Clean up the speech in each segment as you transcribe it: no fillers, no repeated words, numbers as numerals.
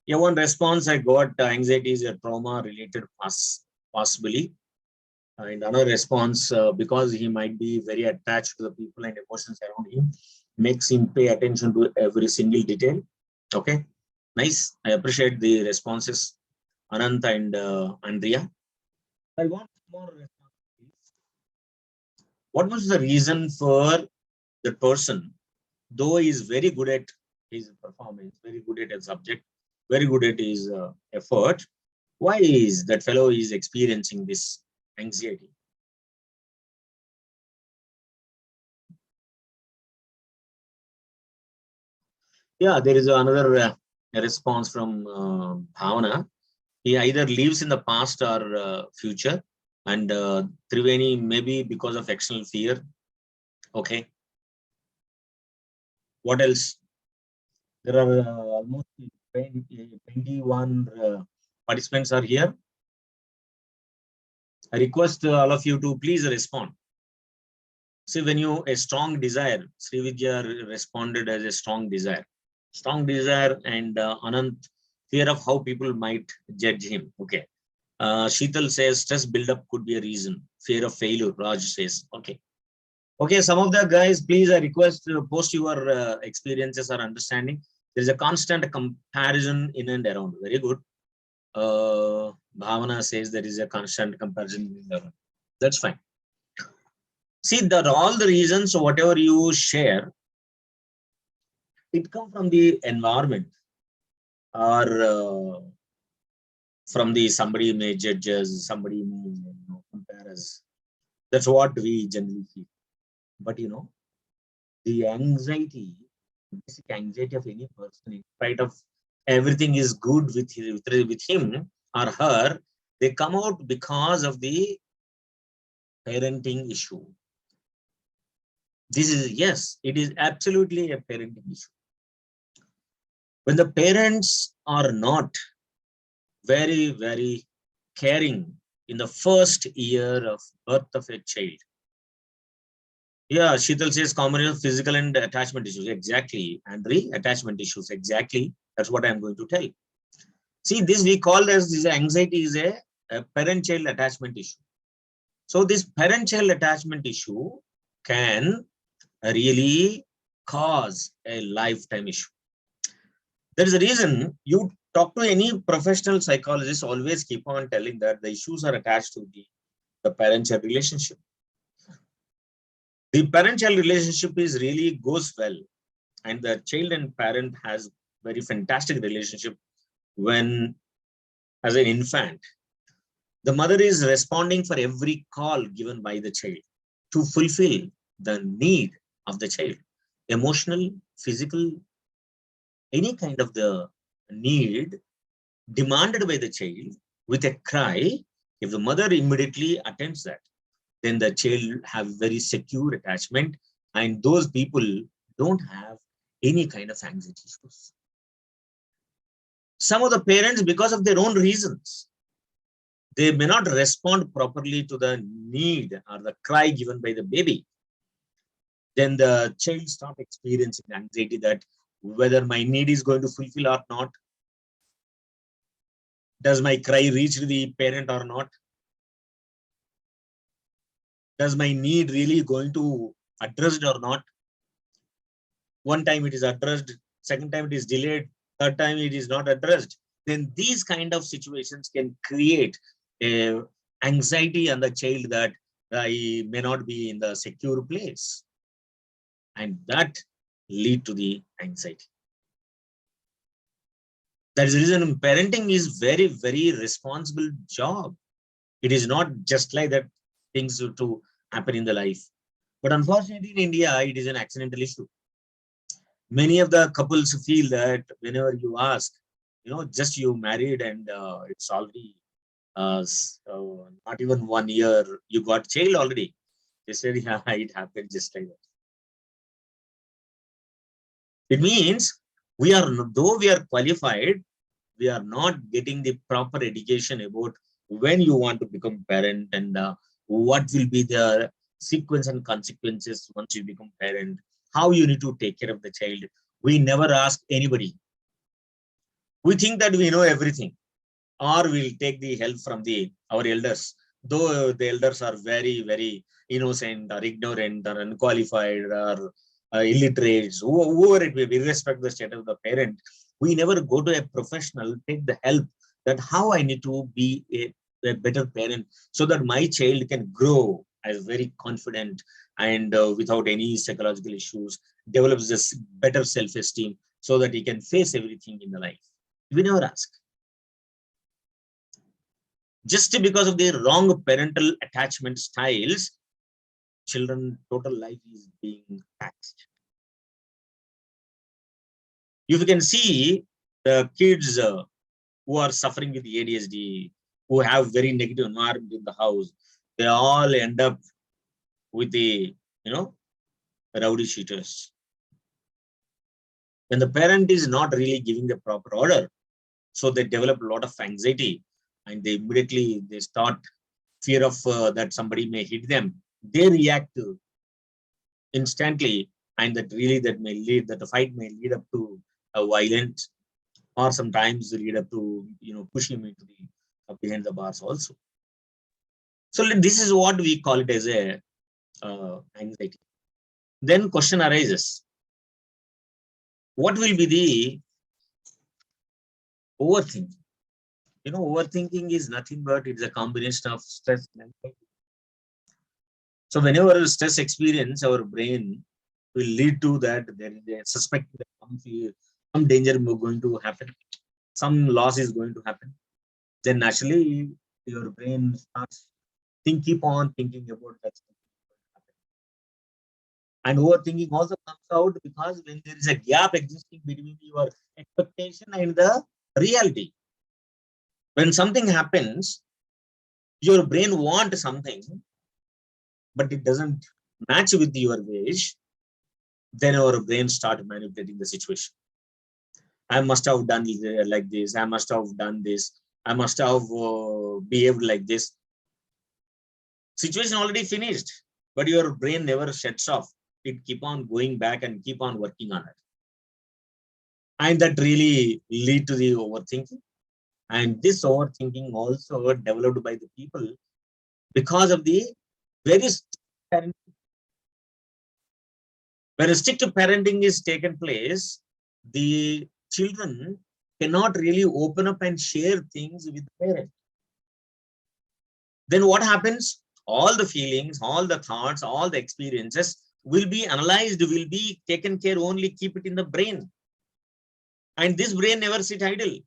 Yeah, one response I got, anxiety is a trauma related possibly. And another response, because he might be very attached to the people and emotions around him, makes him pay attention to every single detail. Okay, nice. I appreciate the responses, Anant and Andrea. I want more responses. What was the reason for the person, though he is very good at his performance, very good at his subject, very good at his effort, why is that fellow is experiencing this anxiety? Yeah, there is another response from Bhavana. He either lives in the past or future, and Triveni maybe because of external fear. Okay. What else? There are almost 21 participants are here. I request all of you to please respond. See, when you a strong desire, Srividya responded as a strong desire. Strong desire and Anant, fear of how people might judge him. Okay. Sheetal says stress buildup could be a reason. Fear of failure, Raj says. Okay. Okay, some of the guys, please, I request post your experiences or understanding. There is a constant comparison in and around. Very good. Bhavana says there is a constant comparison in and around. That's fine. See, that all the reasons, whatever you share, it comes from the environment or from the somebody may judge us, somebody may compare us. That's what we generally feel. But the anxiety, basic anxiety of any person, in spite of everything is good with him or her, they come out because of the parenting issue. This is, yes, it is absolutely a parenting issue. When the parents are not very, very caring in the first year of birth of a child. Yeah, Sheetal says combination of physical and attachment issues. Exactly, Andre, attachment issues. Exactly. That's what I'm going to tell. See, this we call as this anxiety is a parent-child attachment issue. So this parent-child attachment issue can really cause a lifetime issue. There is a reason you talk to any professional psychologist, always keep on telling that the issues are attached to the parent-child relationship. The parent-child relationship is really goes well, and the child and parent has very fantastic relationship when, as an infant, the mother is responding for every call given by the child to fulfill the need of the child, emotional, physical, any kind of the need demanded by the child with a cry. If the mother immediately attends that, then the child have very secure attachment, and those people don't have any kind of anxiety issues. Some of the parents, because of their own reasons, they may not respond properly to the need or the cry given by the baby. Then the child start experiencing anxiety that whether my need is going to fulfill or not, does my cry reach the parent or not, does my need really going to addressed or not. One time it is addressed, second time it is delayed, third time it is not addressed. Then these kind of situations can create a anxiety on the child that I may not be in the secure place, and that lead to the anxiety. That is the reason parenting is very, very responsible job. It is not just like that things to happen in the life. But unfortunately in India, it is an accidental issue. Many of the couples feel that whenever you ask, just you married and it's already not even 1 year, you got child already. They said, yeah, it happened just like that. It means though we are qualified, we are not getting the proper education about when you want to become parent and what will be the sequence and consequences once you become parent, how you need to take care of the child. We never ask anybody. We think that we know everything, or we'll take the help from our elders, though the elders are very, very innocent or ignorant or unqualified or illiterate, whoever it may be, irrespective of the state of the parent. We never go to a professional, take the help that how I need to be a better parent so that my child can grow as very confident and without any psychological issues, develops this better self-esteem so that he can face everything in the life. We never ask. Just because of their wrong parental attachment styles, children total life is being taxed. If you can see the kids who are suffering with ADHD, who have very negative environment in the house, they all end up with the rowdy shooters. When the parent is not really giving the proper order, so they develop a lot of anxiety, and they immediately start fear of that somebody may hit them. They react instantly, and that the fight may lead up to a violent, or sometimes lead up to push him into the behind the bars also. So this is what we call it as a anxiety. Then question arises: what will be the overthinking? Overthinking is nothing but it's a combination of stress and anxiety. So whenever stress experience, our brain will lead to that there is a suspect that some danger going to happen, some loss is going to happen. Then naturally your brain starts keep on thinking about that. And overthinking also comes out because when there is a gap existing between your expectation and the reality. When something happens, your brain wants something, but it doesn't match with your wish, then our brain start manipulating the situation. I must have done like this. I must have done this. I must have behaved like this. Situation already finished, but your brain never shuts off. It keep on going back and keep on working on it. And that really lead to the overthinking. And this overthinking also developed by the people because of the very strict parenting. When strict parenting is taken place, the children cannot really open up and share things with the parent. Then what happens? All the feelings, all the thoughts, all the experiences will be analyzed, will be taken care, only keep it in the brain. And this brain never sit idle.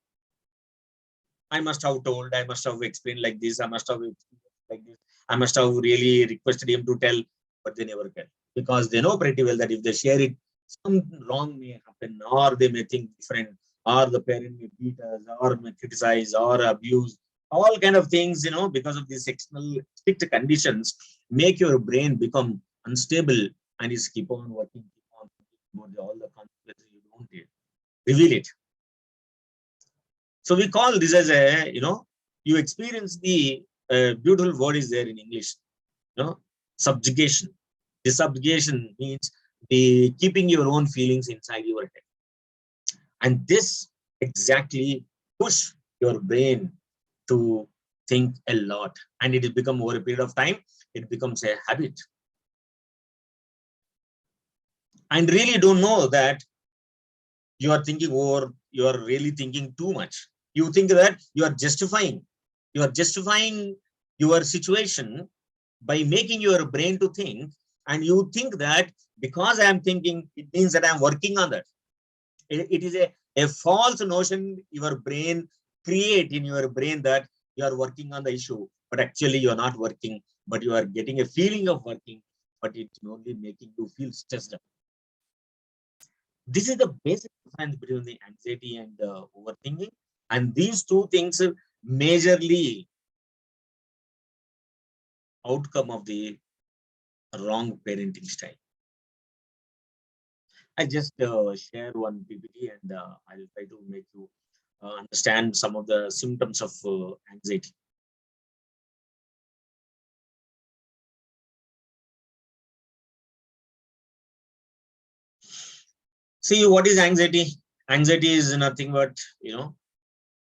I must have told, I must have explained like this, I must have like this, I must have really requested him to tell, but they never tell. Because they know pretty well that if they share it, some wrong may happen, or they may think different, or the parent may beat us, or may criticize, or abuse, all kind of things, because of these external strict conditions, make your brain become unstable and is keep on working, keep on thinking about all the consequences you don't reveal it. So we call this as a, you experience the beautiful word is there in English, subjugation. The subjugation means the keeping your own feelings inside your head. And this exactly push your brain to think a lot. And it will become over a period of time, it becomes a habit. And really don't know that you are thinking over, you are really thinking too much. You think that you are justifying your situation by making your brain to think, and you think that because I am thinking, it means that I am working on that. It is a false notion your brain create in your brain that you are working on the issue, but actually you are not working, but you are getting a feeling of working, but it's only making you feel stressed out. This is the basic difference between the anxiety and overthinking. And these two things majorly outcome of the wrong parenting style. I just share one PPT and I'll try to make you understand some of the symptoms of anxiety. See, what is anxiety? Anxiety is nothing but,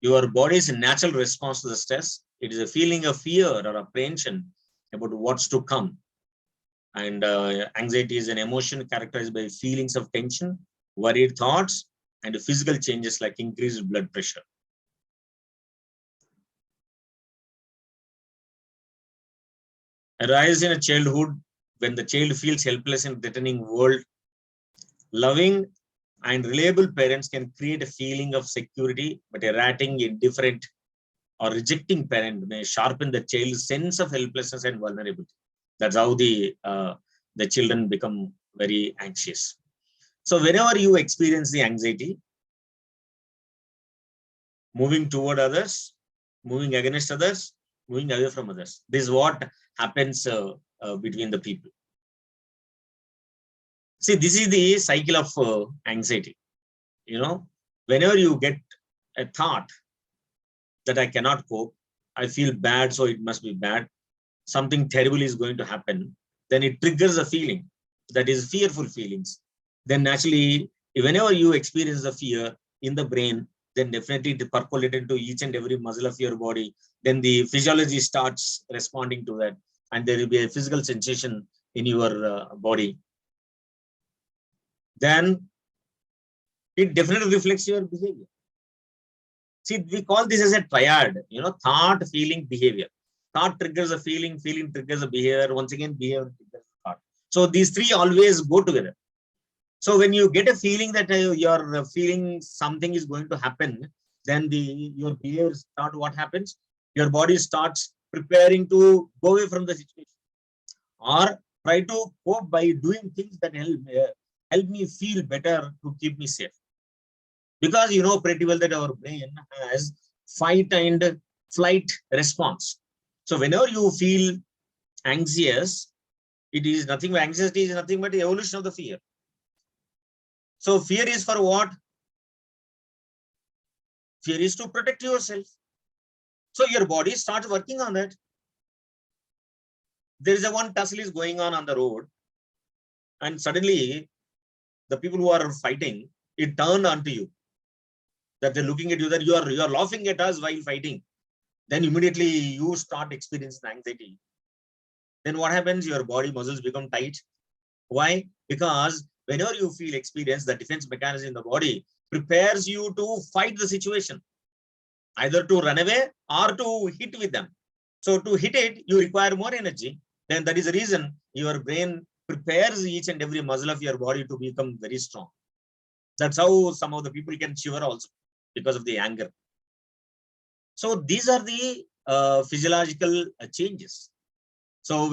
your body's natural response to the stress. It is a feeling of fear or apprehension about what's to come. And anxiety is an emotion characterized by feelings of tension, worried thoughts, and physical changes like increased blood pressure. Arise in a childhood when the child feels helpless in threatening world. Loving and reliable parents can create a feeling of security, but erratic, indifferent, or rejecting parent may sharpen the child's sense of helplessness and vulnerability. That's how the children become very anxious. So whenever you experience the anxiety, moving toward others, moving against others, moving away from others, this is what happens between the people. See, this is the cycle of anxiety. You know, whenever you get a thought that I cannot cope, I feel bad, so it must be bad, something terrible is going to happen, then it triggers a feeling that is fearful feelings. Then naturally, whenever you experience the fear in the brain, then definitely it percolates into each and every muscle of your body. Then the physiology starts responding to that, and there will be a physical sensation in your body. Then it definitely reflects your behavior. See, we call this as a triad, thought, feeling, behavior. Thought triggers a feeling, feeling triggers a behavior, once again, behavior triggers a thought. So these three always go together. So when you get a feeling that you're feeling something is going to happen, then your behavior start, what happens? Your body starts preparing to go away from the situation or try to cope by doing things that help me feel better to keep me safe. Because you know pretty well that our brain has fight and flight response. So whenever you feel anxious, it is nothing but anxiety is nothing but the evolution of the fear. So fear is for what? Fear is to protect yourself. So your body starts working on that. There is a one tussle is going on the road, and suddenly the people who are fighting, it turned onto you. That they're looking at you, that you are laughing at us while fighting. Then immediately you start experiencing anxiety. Then what happens? Your body muscles become tight. Why? Because whenever you feel experience, the defense mechanism in the body prepares you to fight the situation, either to run away or to hit with them. So to hit it, you require more energy. Then that is the reason your brain prepares each and every muscle of your body to become very strong. That's how some of the people can shiver also because of the anger. So these are the physiological changes. So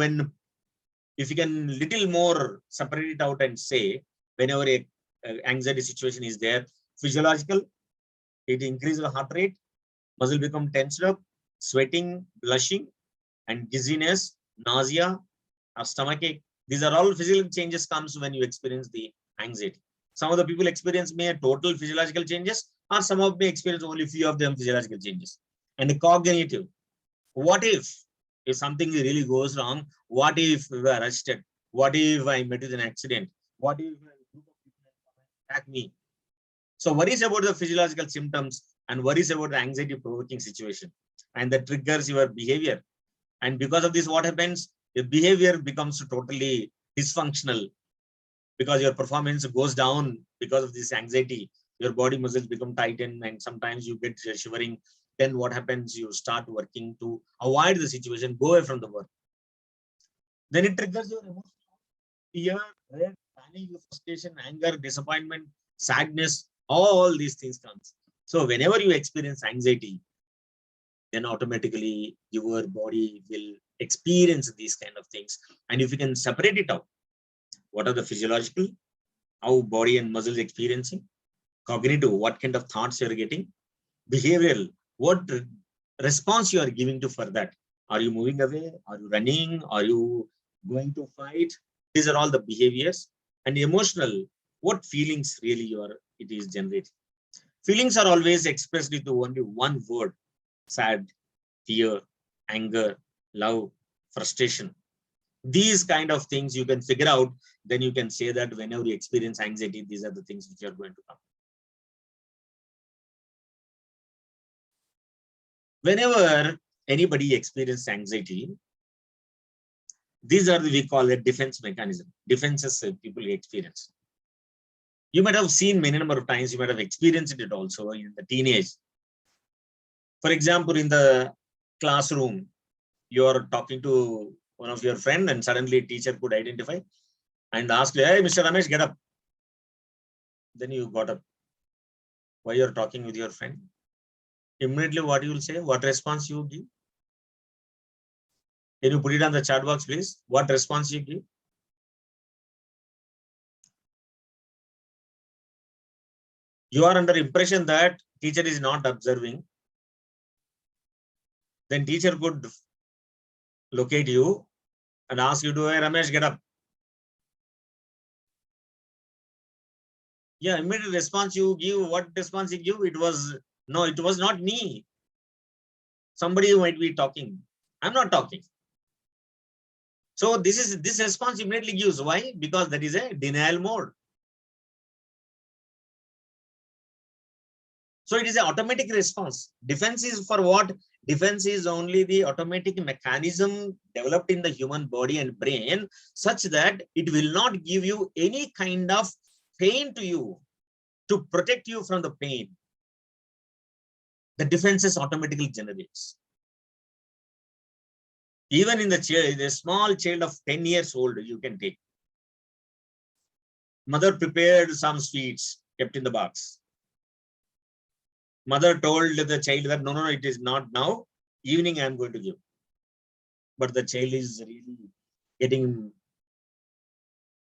if you can little more separate it out and say, whenever a anxiety situation is there, physiological, it increases the heart rate, muscle become tensed up, sweating, blushing, and dizziness, nausea, or stomach ache. These are all physical changes comes when you experience the anxiety. Some of the people experience may total physiological changes, or some of may experience only few of them physiological changes. And the cognitive, what if something really goes wrong? What if we were arrested? What if I met with an accident? What if a group of people attack me? So worries about the physiological symptoms and worries about the anxiety provoking situation, and that triggers your behavior. And because of this, what happens? Your behavior becomes totally dysfunctional, because your performance goes down because of this anxiety. Your body muscles become tightened, and sometimes you get shivering. Then what happens? You start working to avoid the situation, go away from the work. Then it triggers your emotion, fear, dread, panic, frustration, anger, disappointment, sadness. All these things comes. So whenever you experience anxiety, then automatically your body will experience these kind of things. And if you can separate it out, what are the physiological, how body and muscles experiencing, cognitive, what kind of thoughts you're getting, behavioral, what response you are giving to for that. Are you moving away? Are you running? Are you going to fight? These are all the behaviors. And emotional, what feelings really it is generating. Feelings are always expressed with only one word: sad, fear, anger, love, frustration. These kind of things you can figure out. Then you can say that whenever you experience anxiety, these are the things which are going to come. Whenever anybody experiences anxiety, these are we call it defense mechanism. Defenses people experience. You might have seen many number of times, you might have experienced it also in the teenage. For example, in the classroom, you're talking to one of your friend and suddenly a teacher could identify and ask, hey, Mr. Ramesh, get up. Then you got up. Why you're talking with your friend? Immediately what you will say, what response you give? Can you put it on the chat box, please? What response you give? You are under impression that teacher is not observing. Then teacher could locate you and ask you to, hey, Ramesh, get up. Yeah, immediate response you give. What response you give? It was, no, it was not me. Somebody might be talking. I'm not talking. So this response immediately gives. Why? Because that is a denial mode. So it is an automatic response. Defense is for what? Defense is only the automatic mechanism developed in the human body and brain such that it will not give you any kind of pain to you, to protect you from the pain. The defenses automatically generates. Even in the child, a small child of 10 years old, you can take. Mother prepared some sweets, kept in the box. Mother told the child that, no, it is not now. Evening I am going to give. But the child is really getting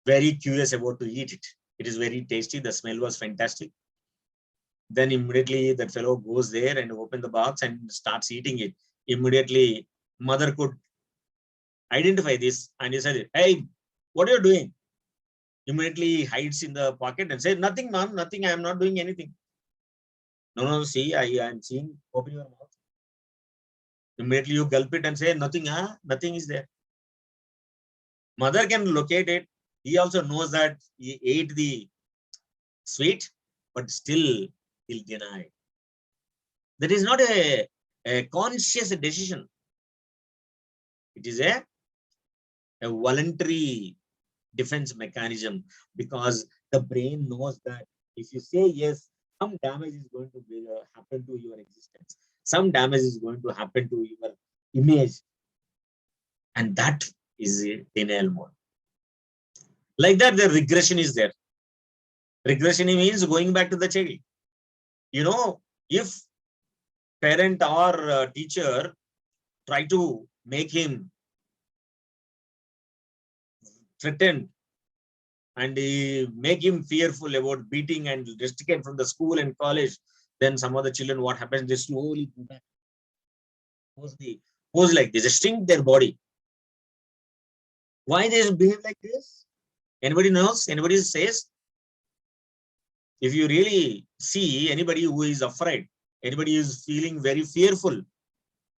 very curious about to eat it. It is very tasty. The smell was fantastic. Then immediately that fellow goes there and open the box and starts eating it. Immediately, mother could identify this and he said, hey, what are you doing? Immediately hides in the pocket and says, nothing, mom, nothing. I am not doing anything. No, see, I am seeing, open your mouth. Immediately you gulp it and say, nothing, huh? Nothing is there. Mother can locate it. He also knows that he ate the sweet, but still he'll deny. That is not a conscious decision. It is a voluntary defense mechanism because the brain knows that if you say yes, some damage is going to be, happen to your existence. Some damage is going to happen to your image. And that is a denial mode. Like that, the regression is there. Regression means going back to the child. You know, if parent or teacher try to make him threatened and make him fearful about beating and restricted from the school and college, then some of the children, what happens, they slowly go back. Pose like this, they shrink their body. Why they behave like this? Anybody knows? Anybody says? If you really see anybody who is afraid, anybody is feeling very fearful,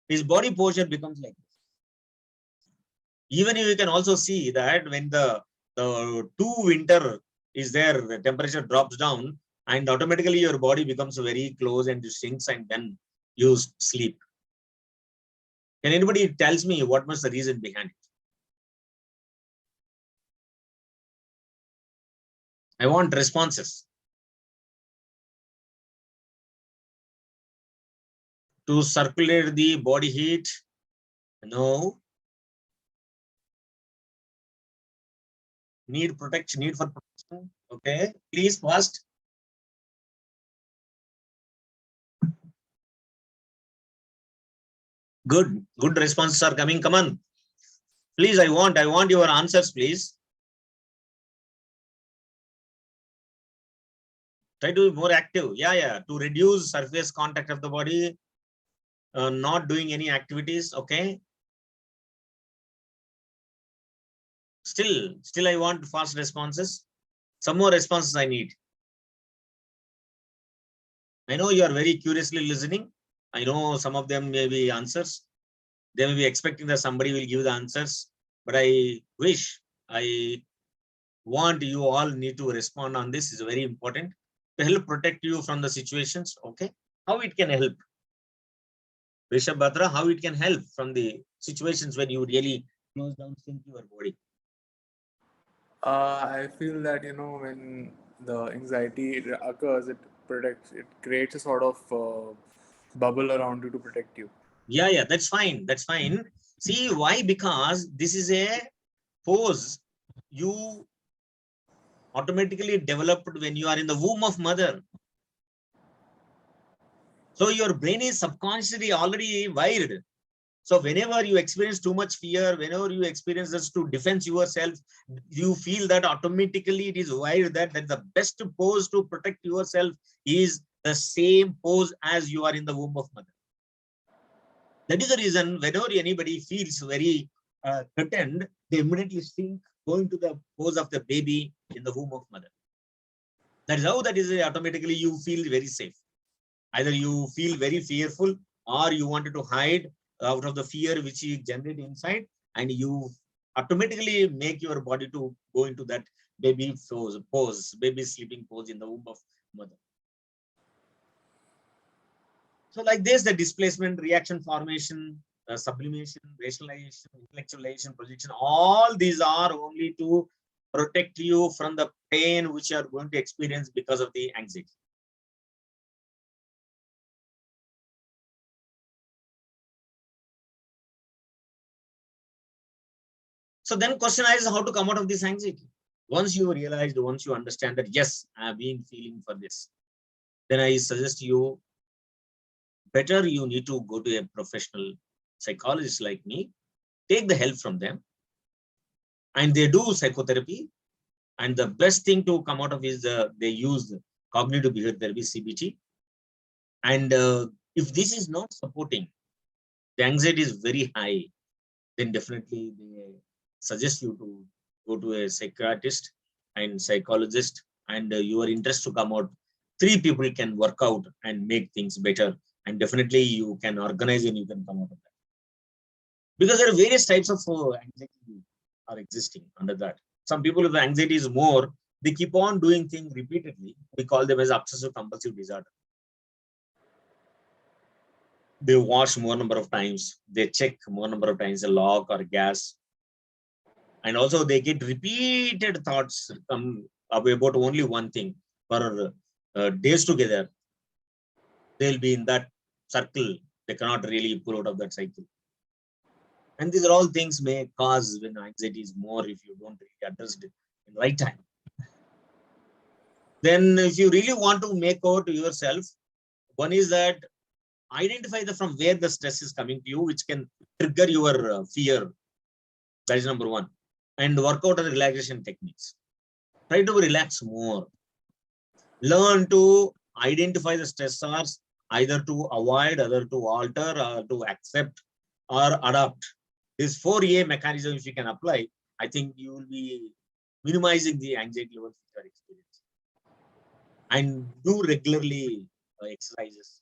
his body posture becomes like this. Even you can also see that when the two winter is there, the temperature drops down and automatically your body becomes very close and you sinks and then you sleep. Can anybody tells me what was the reason behind it? I want responses. To circulate the body heat? No. Need protection, need for protection. Okay, please first. Good responses are coming. Come on. Please, I want your answers, please. Try to be more active. Yeah. To reduce surface contact of the body, not doing any activities. Okay. Still, I want fast responses. Some more responses I need. I know you are very curiously listening. I know some of them may be answers. They may be expecting that somebody will give the answers, but I want you all need to respond on this. Is very important to help protect you from the situations. Okay, how it can help? Rishabhadra, how it can help from the situations when you really close down, sync your body. I feel that when the anxiety occurs, it creates a sort of bubble around you to protect you. Yeah, that's fine. That's fine. See why? Because this is a pose you automatically developed when you are in the womb of mother. So your brain is subconsciously already wired. So whenever you experience too much fear, whenever you experience this to defend yourself, you feel that automatically it is wired that the best pose to protect yourself is the same pose as you are in the womb of mother. That is the reason whenever anybody feels very threatened, they immediately think going to the pose of the baby in the womb of mother. That is how that is automatically you feel very safe. Either you feel very fearful or you wanted to hide out of the fear which you generate inside, and you automatically make your body to go into that baby pose, baby sleeping pose in the womb of mother. So like this, the displacement, reaction formation, sublimation, rationalization, intellectualization, projection, all these are only to protect you from the pain which you are going to experience because of the anxiety. So then question is how to come out of this anxiety. Once you realized, once you understand that, yes, I have been feeling for this, then I suggest you better you need to go to a professional psychologist like me, take the help from them, and they do psychotherapy. And the best thing to come out of is they use cognitive behavior therapy, CBT. And if this is not supporting, the anxiety is very high, then definitely they suggest you to go to a psychiatrist and psychologist, and your interest to come out. Three people can work out and make things better, and definitely you can organize and you can come out of that. Because there are various types of anxiety are existing under that. Some people with anxiety is more, they keep on doing things repeatedly. We call them as obsessive compulsive disorder. They wash more number of times, they check more number of times a lock or gas, and also they get repeated thoughts about only one thing for days together. They'll be in that circle, they cannot really pull out of that cycle. And these are all things may cause when anxiety is more if you don't really address it in the right time. Then if you really want to make out yourself, one is that identify from where the stress is coming to you, which can trigger your fear. That is number one. And work out the relaxation techniques. Try to relax more. Learn to identify the stressors, either to avoid, either to alter, or to accept or adapt. This 4A mechanism, if you can apply, I think you will be minimizing the anxiety levels which you are experiencing. And do regularly exercises,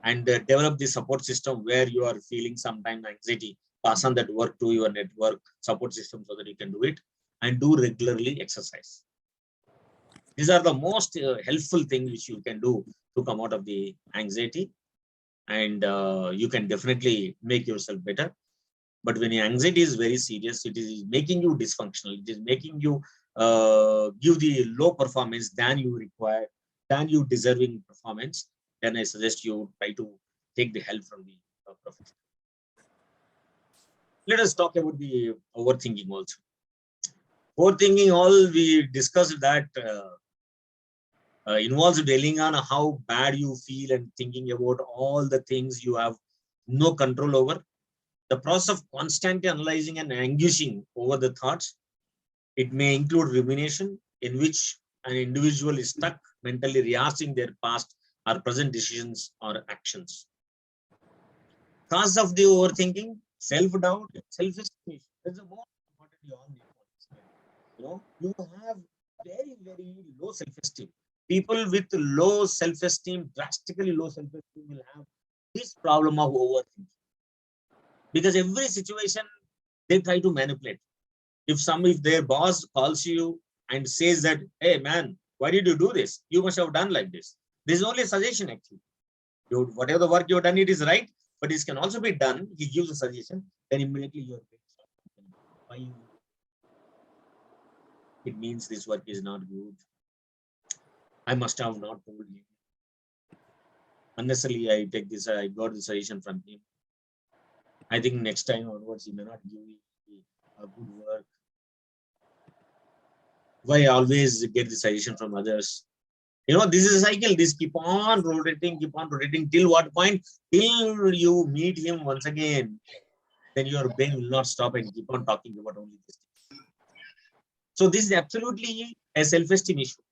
and develop the support system where you are feeling sometimes anxiety. Pass on that work to your network support system so that you can do it, and do regularly exercise. These are the most helpful things which you can do to come out of the anxiety, and you can definitely make yourself better. But when your anxiety is very serious, it is making you dysfunctional. It is making you give the low performance than you require, than you deserving performance. Then I suggest you try to take the help from the professional. Let us talk about the overthinking also. Overthinking, all we discussed that involves dwelling on how bad you feel and thinking about all the things you have no control over. The process of constantly analyzing and anguishing over the thoughts. It may include rumination, in which an individual is stuck mentally rehearsing their past or present decisions or actions. Cause of the overthinking, self-doubt, self-esteem. That's the most important you all need to understand. You have very, very low self-esteem. People with low self-esteem, drastically low self-esteem, will have this problem of overthinking. Because every situation they try to manipulate. If their boss calls you and says that, hey man, why did you do this? You must have done like this. This is only a suggestion actually. Whatever the work you've done, it is right. but this can also be done. He gives a suggestion, then immediately your brain starts thinking, why it means this work is not good. I must have not told him. Unnecessarily, I take this, I got the suggestion from him. I think next time onwards, he may not give me a good work. Why always get the suggestion from others? This is a cycle. This keep on rotating till what point? Till you meet him once again, then your brain will not stop and keep on talking about only this. So this is absolutely a self-esteem issue.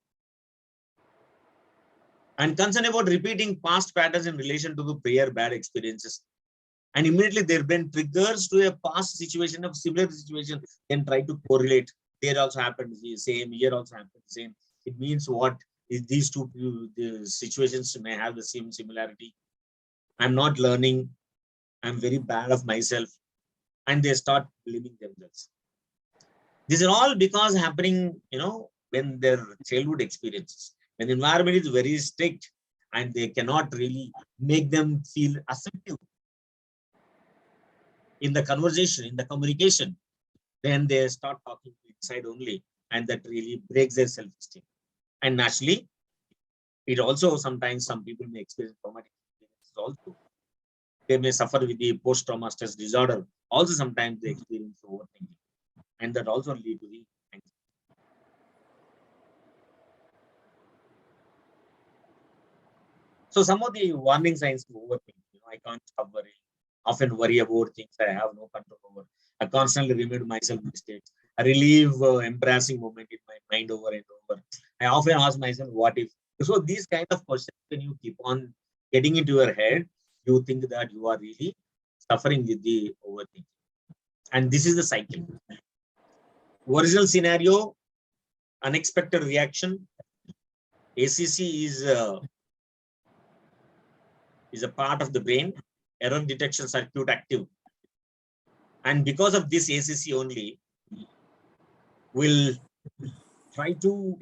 And concern about repeating past patterns in relation to the prior bad experiences. And immediately there have been triggers to a past situation of similar situation, then try to correlate. There also happened the same, here also happened the same. It means what is these two the situations may have the same similarity. I'm not learning. I'm very bad of myself. And they start blaming themselves. These are all because happening, when their childhood experiences. When the environment is very strict and they cannot really make them feel assertive in the conversation, in the communication, then they start talking inside only, and that really breaks their self-esteem. And naturally, it also sometimes some people may experience traumatic experiences also. They may suffer with the post-traumatic stress disorder. Also, sometimes they experience overthinking, and that also lead to the anxiety. So some of the warning signs of overthinking, I can't stop worrying. Often worry about things I have no control over. I constantly remind myself mistakes. I relive embarrassing moment in my mind over and over. I often ask myself, what if? So these kind of questions, when you keep on getting into your head, you think that you are really suffering with the overthinking. And this is the cycle. Original scenario, unexpected reaction. ACC is a part of the brain, error detection circuit active. And because of this ACC only, will try to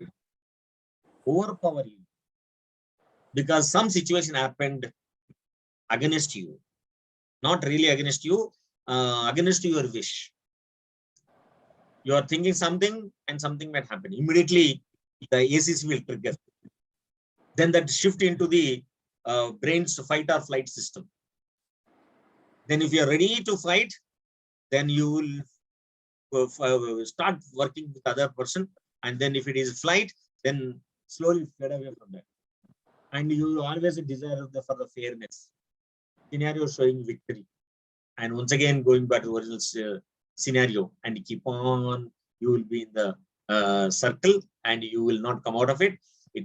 overpower you. Because some situation happened against you. Not really against you, against your wish. You are thinking something and something might happen. Immediately, the ACC will trigger. Then that shift into the brain's fight or flight system. Then if you are ready to fight, then you will start working with other person. And then if it is flight, then slowly fade away from that. And you always desire for the fairness. Scenario showing victory. And once again, going back to the original scenario, and keep on, you will be in the circle and you will not come out of it.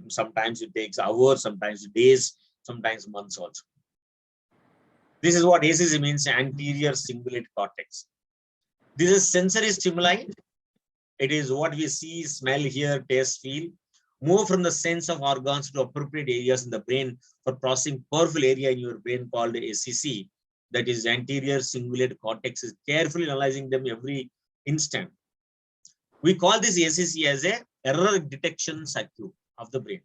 Sometimes it takes hours, sometimes days, sometimes months also. This is what ACC means, anterior cingulate cortex. This is sensory stimuli. It is what we see, smell, hear, taste, feel. Move from the sense of organs to appropriate areas in the brain for processing powerful area in your brain called ACC. That is anterior cingulate cortex is carefully analyzing them every instant. We call this ACC as a error detection circuit of the brain.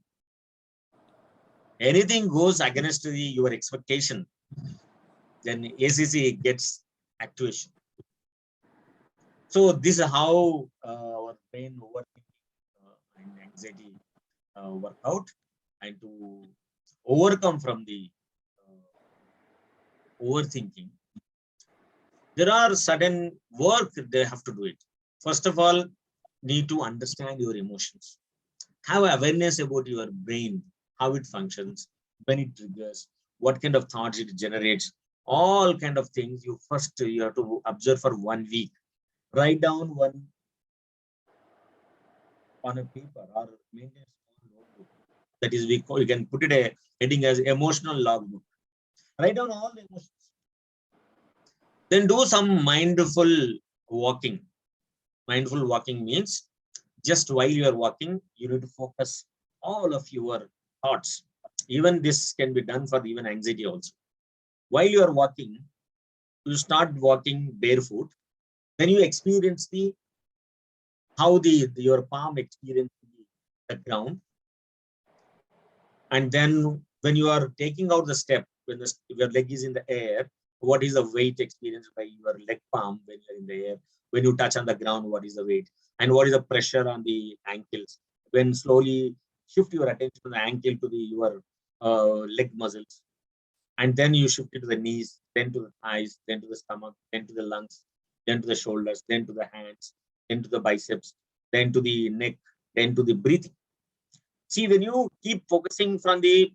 Anything goes against your expectation, then ACC gets activation. So this is how our brain overthinking and anxiety work out, and to overcome from the overthinking. There are certain work they have to do it. First of all, need to understand your emotions. Have awareness about your brain, how it functions, when it triggers, what kind of thoughts it generates, all kind of things. You have to observe for 1 week. Write down one on a paper or maintain a small notebook. That is, you can put it a heading as emotional logbook. Write down all the emotions. Then do some mindful walking. Mindful walking means just while you are walking, you need to focus all of your thoughts. Even this can be done for even anxiety also. While you are walking, you start walking barefoot. Then you experience how your palm experiences the ground. And then when you are taking out the step, when your leg is in the air, What is the weight experienced by your leg palm when you're in the air? When you touch on the ground, what is the weight? And what is the pressure on the ankles? When slowly shift your attention from the ankle to your leg muscles, and then you shift it to the knees, then to the thighs, then to the stomach, then to the lungs, then to the shoulders, then to the hands, then to the biceps, then to the neck, then to the breathing. See, when you keep focusing from the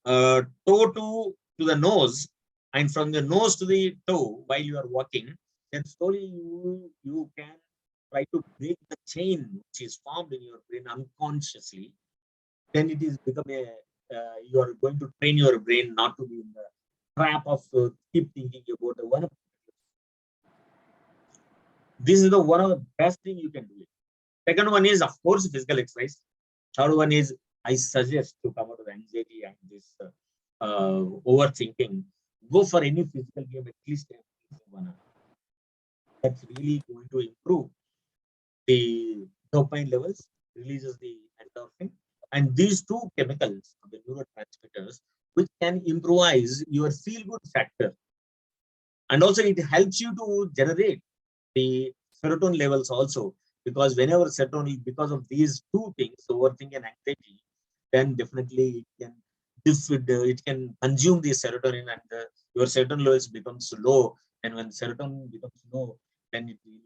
toe to the nose, and from the nose to the toe while you are walking, then slowly you can try to break the chain which is formed in your brain unconsciously. Then it is become a you are going to train your brain not to be in the trap of keep thinking about the one. This is the one of the best thing you can do. Second one is, of course, physical exercise. Third one is, I suggest to come out of anxiety and this overthinking, go for any physical game at least 1 hour. That's really going to improve the dopamine levels, releases the endorphin, and these two chemicals, the neurotransmitters, which can improvise your feel-good factor. And also it helps you to generate the serotonin levels also, because whenever serotonin, because of these two things, overthinking and anxiety, then definitely it can consume the serotonin, and your serotonin levels becomes low. And when serotonin becomes low, then it really.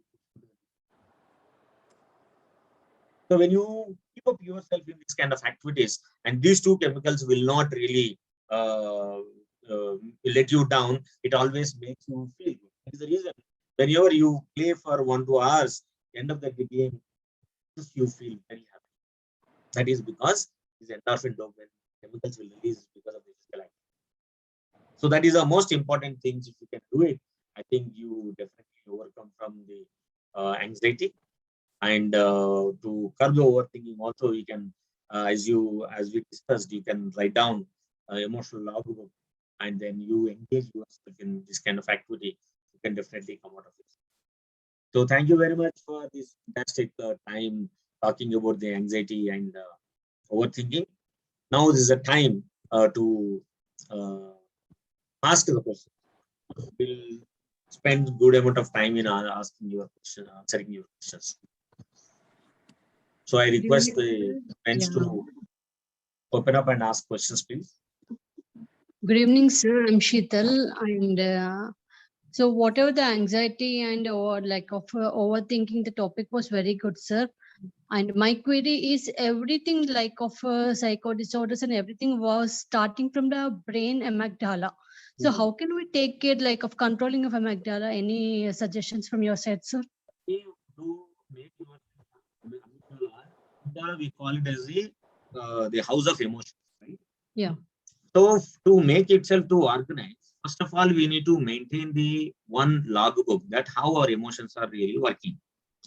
So when you keep up yourself in this kind of activities, and these two chemicals will not really let you down, it always makes you feel good. That is the reason whenever you play for 1 to 2 hours, end of the game, you feel very happy. That is because these endorphin dopamine chemicals will release because of the physical activity. So that is the most important things. If you can do it, I think you definitely overcome from the anxiety. And to curb the overthinking, also you can, as we discussed, you can write down emotional logbook, and then you engage yourself in this kind of activity. You can definitely come out of it. So thank you very much for this fantastic time talking about the anxiety and overthinking. Now this is a time to ask the question. We'll spend good amount of time in asking your question, answering your questions. So I request the friends to open up and ask questions, please. Good evening, sir. I'm Sheetal, and so whatever the anxiety and or like of overthinking, the topic was very good, sir. And my query is, everything like of psycho disorders and everything was starting from the brain amygdala. So how can we take care like of controlling of amygdala? Any suggestions from your side, sir? To make your amygdala, we call it as the house of emotions, right? Yeah. So to make itself to organize, first of all, we need to maintain the one logbook that how our emotions are really working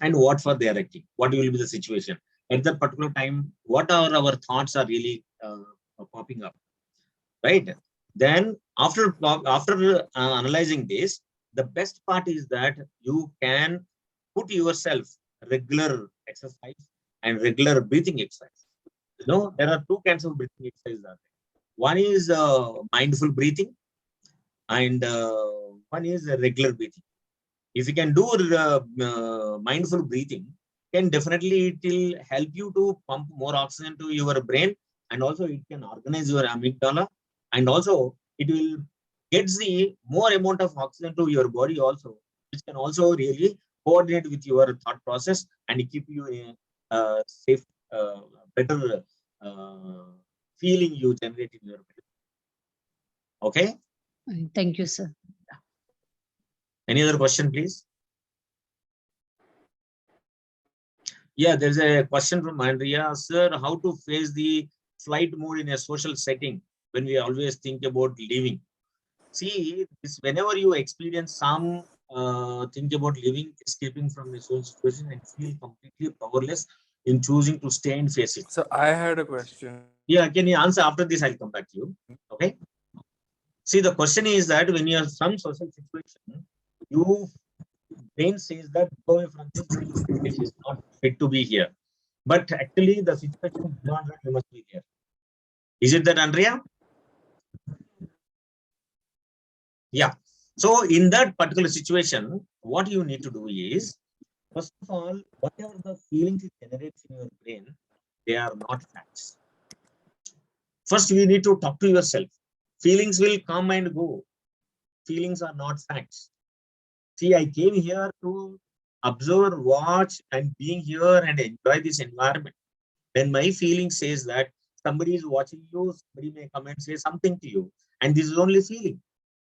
and what for they are acting, what will be the situation at that particular time, what are our thoughts are really popping up, right? Then after analyzing this, the best part is that you can put yourself regular exercise and regular breathing exercise. You know, there are two kinds of breathing exercises. One is mindful breathing, and one is regular breathing. If you can do mindful breathing, then definitely it will help you to pump more oxygen to your brain, and also it can organize your amygdala, and also it will get the more amount of oxygen to your body also, which can also really coordinate with your thought process and keep you in a safe, better feeling you generate in your brain. Okay. Thank you, sir. Any other question, please? Yeah, there's a question from Andrea. Sir, how to face the flight mode in a social setting when we always think about leaving? See, this, whenever you experience some think about leaving, escaping from a social situation, and feel completely powerless in choosing to stay and face it. So I had a question. Yeah, can you answer after this? I'll come back to you. Okay. See, the question is that when you have some social situation, you brain says that go away from this, this is not fit to be here. But actually, the situation is beyond that, you must be here. Is it that, Andrea? Yeah. So in that particular situation, what you need to do is, first of all, whatever the feelings it generates in your brain, they are not facts. First, you need to talk to yourself. Feelings will come and go. Feelings are not facts. See, I came here to observe, watch, and being here and enjoy this environment. When my feeling says that somebody is watching you, somebody may come and say something to you, and this is only feeling.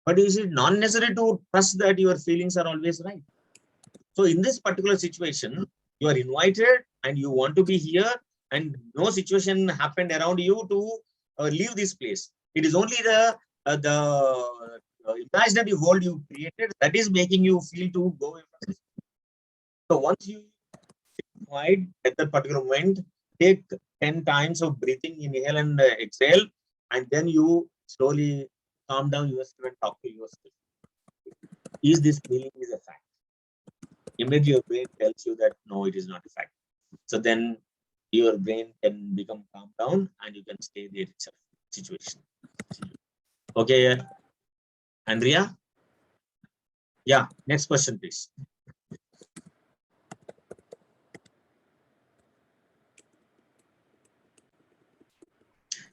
But is it not necessary to trust that your feelings are always right? So in this particular situation, you are invited and you want to be here, and no situation happened around you to leave this place. It is only the imaginary world you created that is making you feel to go away from this. So once you quiet at that particular moment, take 10 times of breathing, inhale and exhale, and then you slowly calm down yourself and talk to yourself. Is this feeling is a fact? Immediately your brain tells you that no, it is not a fact. So then your brain can become calm down and you can stay there itself situation. Okay, Andrea? Yeah, next question, please.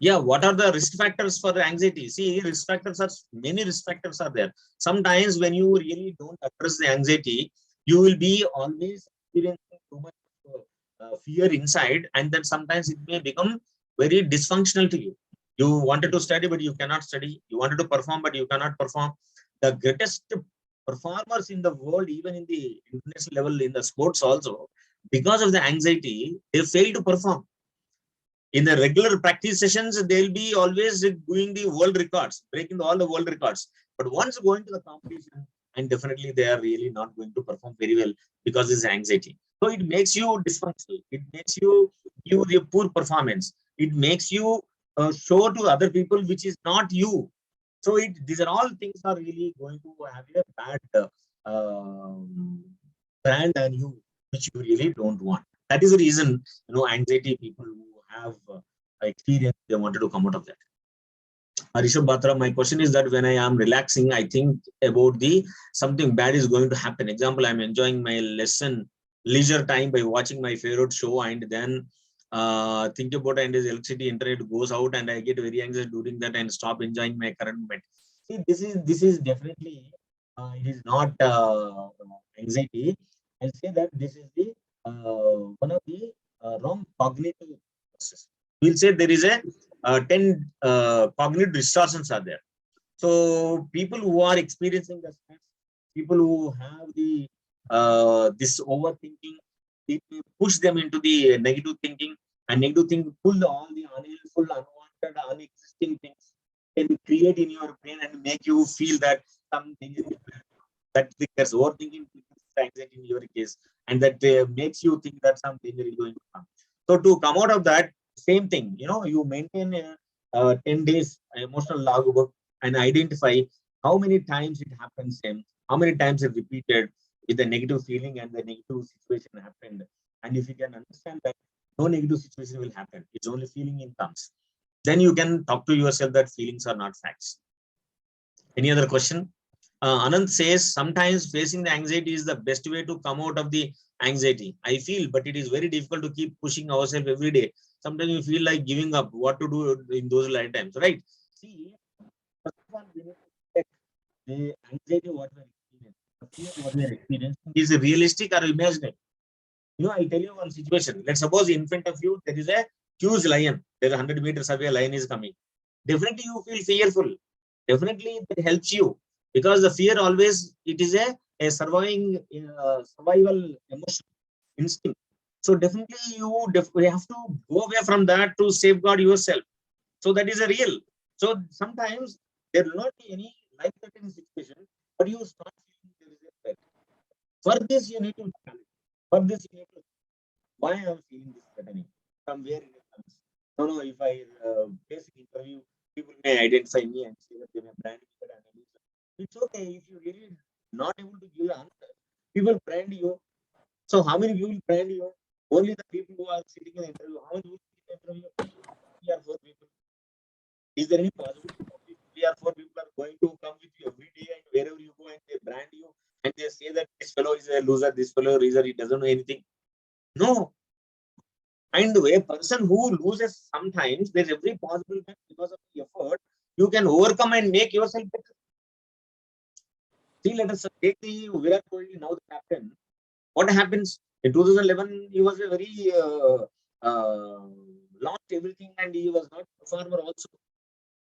Yeah, what are the risk factors for the anxiety? See, risk factors are many risk factors are there. Sometimes when you really don't address the anxiety, you will be always experiencing too much fear inside, and then sometimes it may become very dysfunctional to you. You wanted to study, but you cannot study. You wanted to perform, but you cannot perform. The greatest performers in the world, even in the international level in the sports also, because of the anxiety, they fail to perform. In the regular practice sessions, they'll be always doing the world records, breaking all the world records. But once going to the competition, and definitely they are really not going to perform very well because it's anxiety. So it makes you dysfunctional. It makes you give the poor performance. It makes you show to other people which is not you. So these are all things are really going to have a bad brand on you, which you really don't want. That is the reason, anxiety people who have experience, they wanted to come out of that. Rishabh Batra, my question is that when I am relaxing, I think about the something bad is going to happen. Example, I'm enjoying my lesson, leisure time by watching my favorite show, and then think about and his electricity internet goes out, and I get very anxious during that and stop enjoying my current moment. See, this is definitely it is not anxiety. I'll say that this is the one of the wrong cognitive process. We'll say there is a 10 cognitive distortions are there. So people who are experiencing the stress, people who have the this overthinking, it may push them into the negative thinking, and negative thinking pull all the unhelpful, unwanted, unexisting things can create in your brain and make you feel that something is that triggers overthinking, triggers anxiety in your case, and that makes you think that some danger is going to come. So to come out of that, same thing, you maintain a 10 days emotional logbook and identify how many times it happens, how many times it repeated with the negative feeling and the negative situation happened. And if you can understand that no negative situation will happen, it's only feeling in comes, then you can talk to yourself that feelings are not facts. Any other question? Anand says, sometimes facing the anxiety is the best way to come out of the anxiety. I feel, but it is very difficult to keep pushing ourselves every day. Sometimes you feel like giving up. What to do in those lifetimes, right? See, first of all, we need to check the anxiety what we are experiencing, the fear what we are experiencing is realistic or imaginary. I tell you one situation. Let's suppose in front of you there is a huge lion. There is 100 meters away, a lion is coming. Definitely you feel fearful. Definitely that helps you, because the fear always, it is a survival emotion instinct. So definitely you have to go away from that to safeguard yourself. So that is a real. So sometimes there will not be any life-threatening situation, but you start feeling there is a threat. For this you need to challenge. For this you need to, why I am feeling this threatening, from where it comes. No, if I face an interview, people may identify me and say that they may brand me that I'm a loser. It's okay if you really not able to give the answer. People brand you. So how many people brand you? Only the people who are sitting in the interview. How many people sit in the interview? 3 or 4 people. Is there any possibility? 3 or 4 people are going to come with you every day, and wherever you go, and they brand you, and they say that this fellow is a loser, this fellow is a loser, he doesn't know anything. No. And a person who loses sometimes, there's every possible time because of the effort, you can overcome and make yourself better. See, let us take the Virat Kohli, now the captain. What happens? In 2011, he was a very lost everything, and he was not a performer also.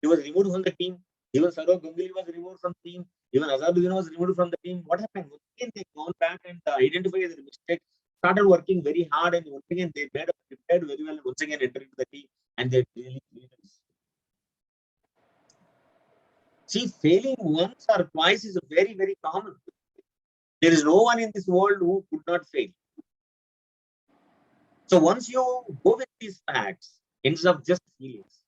He was removed from the team. Even Saurav Ganguly was removed from the team. Even Azaruddin was removed from the team. What happened? Once again, they gone back and identified their mistake, started working very hard, and once again they prepared very well. Once again entered into the team, and they really leaders. See, failing once or twice is very, very common. There is no one in this world who could not fail. So once you go with these facts instead of just feelings,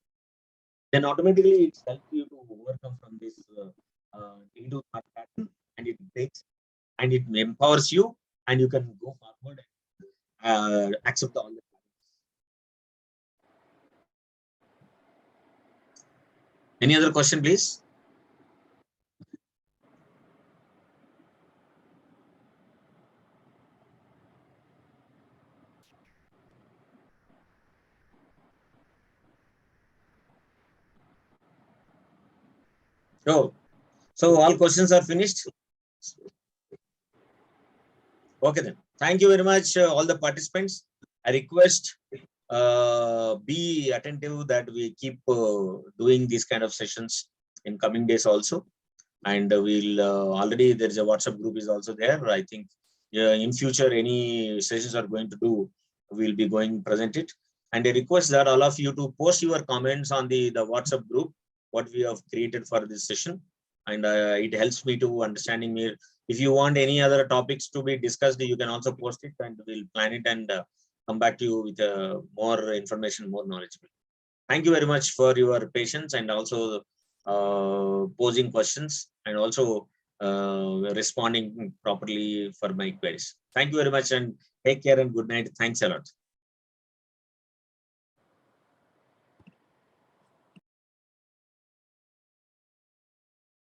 then automatically it helps you to overcome from this into thought pattern, and it breaks and it empowers you, and you can go forward and accept all the facts. Any other question, please? So all questions are finished. Okay then. Thank you very much, all the participants. I request be attentive that we keep doing these kind of sessions in coming days also. And we'll already there's a WhatsApp group is also there. I think in future any sessions are going to do, we'll be going present it. And I request that all of you to post your comments on the WhatsApp group, what we have created for this session. And it helps me to understanding me. If you want any other topics to be discussed, you can also post it, and we'll plan it and come back to you with more information, more knowledgeable. Thank you very much for your patience, and also posing questions, and also responding properly for my queries. Thank you very much, and take care and good night. Thanks a lot.